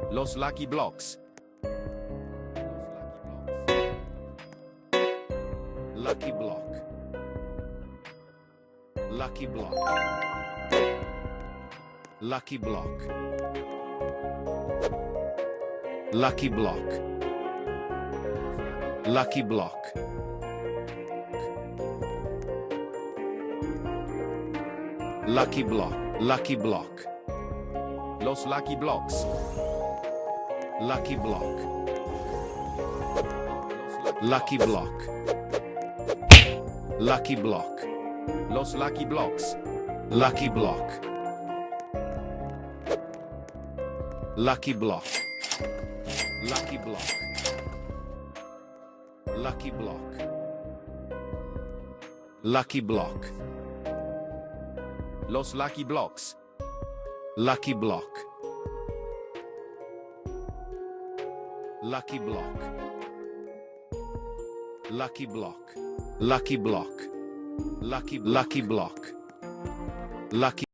Los Lucky Blocks. Lucky Block. Lucky Block. Lucky Block. Lucky Block. Lucky Block. Lucky Block. Lucky Block. Los Lucky Blocks. Lucky Block. Lucky Block. Lucky Block. Los Lucky Blocks. Lucky Block. Lucky Block. Lucky Block. Lucky Block. Lucky Block. Los Lucky Blocks. Lucky Block. Lucky Block. Lucky Block. Lucky Block. Lucky Block. Lucky